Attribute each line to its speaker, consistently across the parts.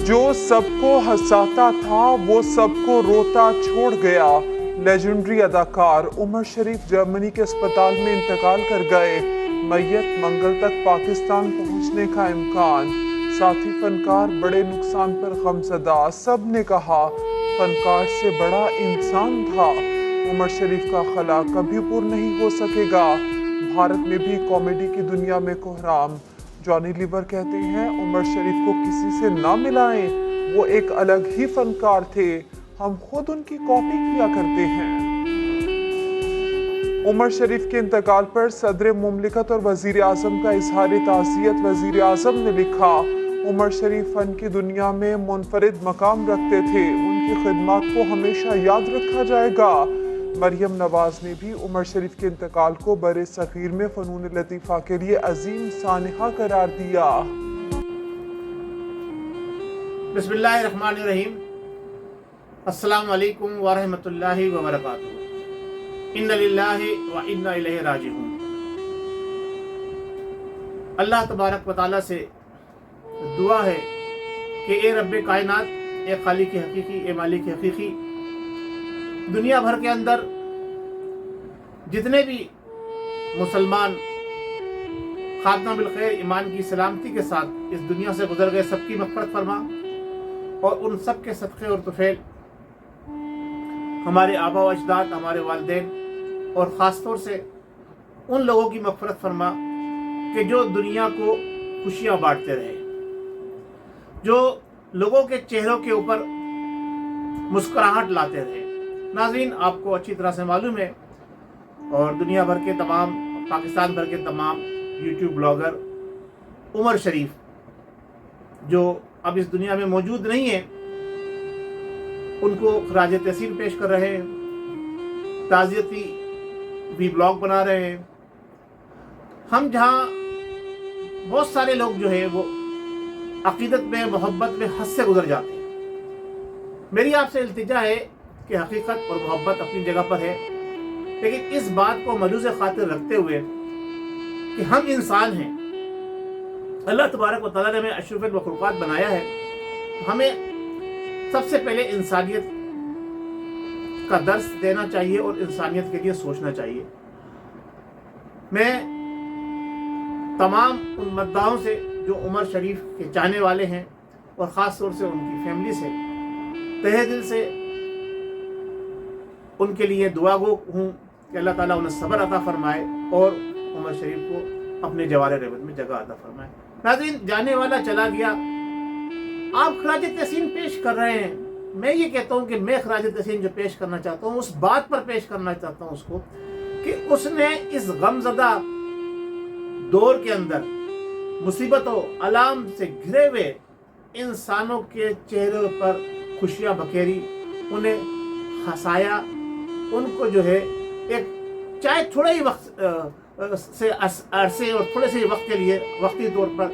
Speaker 1: جو سب کو ہنساتا تھا وہ سب کو روتا چھوڑ گیا۔ لیجنڈری اداکار عمر شریف جرمنی کے اسپتال میں انتقال کر گئے۔ میت منگل تک پاکستان پہنچنے کا امکان۔ ساتھی فنکار بڑے نقصان پر غمزدہ، سب نے کہا فنکار سے بڑا انسان تھا۔ عمر شریف کا خلا کبھی پور نہیں ہو سکے گا۔ بھارت میں بھی کامیڈی کی دنیا میں کوہرام۔ جانی لیور کہتے ہیں عمر شریف کو کسی سے نہ ملائیں، وہ ایک الگ ہی فنکار تھے، ہم خود ان کی کاپی کیا کرتے ہیں۔ عمر شریف کے انتقال پر صدر مملکت اور وزیر اعظم کا اظہار تعزیت۔ وزیر اعظم نے لکھا عمر شریف فن کی دنیا میں منفرد مقام رکھتے تھے، ان کی خدمات کو ہمیشہ یاد رکھا جائے گا۔ مریم نواز نے بھی عمر شریف کے انتقال کو برِ صغیر میں فنون لطیفہ کے لیے عظیم سانحہ قرار دیا۔
Speaker 2: بسم اللہ الرحمن الرحیم۔ السلام علیکم ورحمۃ اللہ وبرکاتہ۔ انا للہ و انا الیہ راجعون۔ اللہ تبارک و تعالیٰ سے دعا ہے کہ اے رب کائنات، اے خالق حقیقی، اے مالک حقیقی، دنیا بھر کے اندر جتنے بھی مسلمان خاتمہ بالخیر ایمان کی سلامتی کے ساتھ اس دنیا سے گزر گئے، سب کی مغفرت فرما، اور ان سب کے صدقے اور طفیل ہمارے آبا و اجداد، ہمارے والدین، اور خاص طور سے ان لوگوں کی مغفرت فرما کہ جو دنیا کو خوشیاں بانٹتے رہے، جو لوگوں کے چہروں کے اوپر مسکراہٹ لاتے رہے۔ ناظرین، آپ کو اچھی طرح سے معلوم ہے اور دنیا بھر کے تمام، پاکستان بھر کے تمام یوٹیوب بلاگر عمر شریف جو اب اس دنیا میں موجود نہیں ہیں، ان کو خراج تحسین پیش کر رہے ہیں، تعزیتی بھی بلاگ بنا رہے ہیں۔ ہم جہاں بہت سارے لوگ جو ہے وہ عقیدت میں، محبت میں حد سے گزر جاتے ہیں، میری آپ سے التجا ہے کہ حقیقت اور محبت اپنی جگہ پر ہے، لیکن اس بات کو ملحوظ خاطر رکھتے ہوئے کہ ہم انسان ہیں، اللہ تبارک و تعالیٰ نے ہمیں اشرف المخلوقات بنایا ہے، ہمیں سب سے پہلے انسانیت کا درس دینا چاہیے اور انسانیت کے لیے سوچنا چاہیے۔ میں تمام ان مداحوں سے جو عمر شریف کے چاہنے والے ہیں اور خاص طور سے ان کی فیملی سے تہہ دل سے ان کے لیے دعا گو ہوں کہ اللہ تعالیٰ انہیں صبر عطا فرمائے اور عمر شریف کو اپنے جوار رحمت میں جگہ عطا فرمائے۔ ناظرین، جانے والا چلا گیا، آپ خراج تحسین پیش کر رہے ہیں، میں یہ کہتا ہوں کہ میں خراج تحسین جو پیش کرنا چاہتا ہوں اس بات پر پیش کرنا چاہتا ہوں اس کو کہ اس نے اس غمزدہ دور کے اندر مصیبتوں علام سے گھرے ہوئے انسانوں کے چہروں پر خوشیاں بکھیری، انہیں ہنسایا، ان کو جو ہے ایک چاہے تھوڑے ہی وقت سے عرصے اور تھوڑے سے وقت کے لیے وقتی طور پر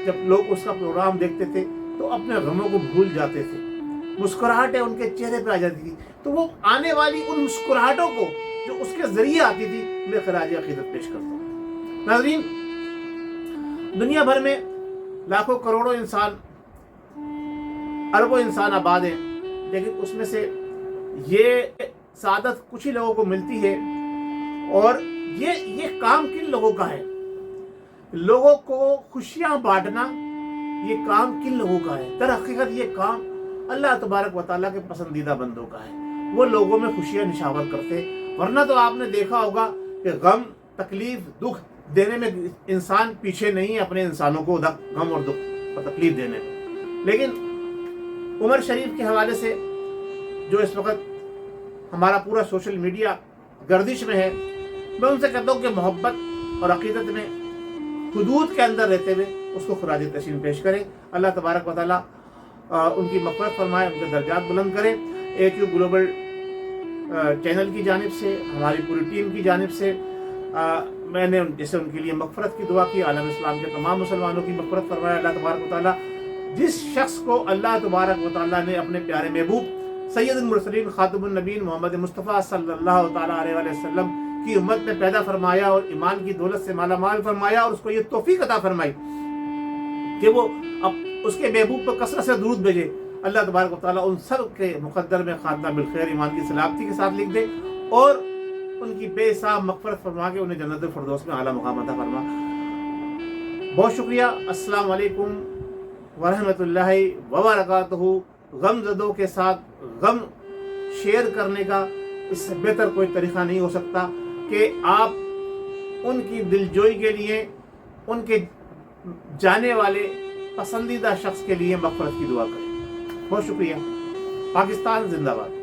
Speaker 2: جب لوگ اس کا پروگرام دیکھتے تھے تو اپنے غموں کو بھول جاتے تھے، مسکراہٹیں ان کے چہرے پہ آ جاتی تھی، تو وہ آنے والی ان مسکراہٹوں کو جو اس کے ذریعے آتی تھی میں خراج عقیدت پیش کرتا ہوں۔ ناظرین، دنیا بھر میں لاکھوں کروڑوں انسان، اربوں انسان آباد ہیں، لیکن اس میں سے یہ سعادت کچھ ہی لوگوں کو ملتی ہے، اور یہ کام کن لوگوں کا ہے؟ لوگوں کو خوشیاں بانٹنا یہ کام کن لوگوں کا ہے؟ در حقیقت یہ کام اللہ تبارک و تعالیٰ کے پسندیدہ بندوں کا ہے، وہ لوگوں میں خوشیاں نشاور کرتے، ورنہ تو آپ نے دیکھا ہوگا کہ غم، تکلیف، دکھ دینے میں انسان پیچھے نہیں ہے اپنے انسانوں کو غم اور دکھ اور تکلیف دینے میں۔ لیکن عمر شریف کے حوالے سے جو اس وقت ہمارا پورا سوشل میڈیا گردش میں ہے، میں ان سے کہتا ہوں کہ محبت اور عقیدت میں حدود کے اندر رہتے ہوئے اس کو خراج تحسین پیش کریں۔ اللہ تبارک و تعالیٰ ان کی مغفرت فرمائے، ان کے درجات بلند کرے۔ AQ گلوبل چینل کی جانب سے، ہماری پوری ٹیم کی جانب سے میں نے جیسے ان کے لیے مغفرت کی دعا کی، عالم اسلام کے تمام مسلمانوں کی مغفرت فرمائے۔ اللہ تبارک و تعالیٰ جس شخص کو اللہ تبارک و تعالیٰ نے اپنے پیارے محبوب سید المرسلین خاتم النبیین محمد مصطفیٰ صلی اللہ تعالیٰ علیہ وسلم کی امت میں پیدا فرمایا اور ایمان کی دولت سے مالا مال فرمایا، اور اس کو یہ توفیق عطا فرمائی کہ وہ اس کے محبوب پر کثرت سے درود بھیجے، اللہ تبارک و تعالیٰ ان سب کے مقدر میں خاتمہ بالخیر ایمان کی سلامتی کے ساتھ لکھ دے اور ان کی بے حساب مغفرت فرما کے انہیں جنت الفردوس میں اعلیٰ مقام عطا فرما۔ بہت شکریہ۔ السلام علیکم ورحمۃ اللہ وبرکاتہ۔ غم زدوں کے ساتھ غم شیئر کرنے کا اس سے بہتر کوئی طریقہ نہیں ہو سکتا کہ آپ ان کی دلجوئی کے لیے، ان کے جانے والے پسندیدہ شخص کے لیے مغفرت کی دعا کریں۔ بہت شکریہ۔ پاکستان زندہ باد۔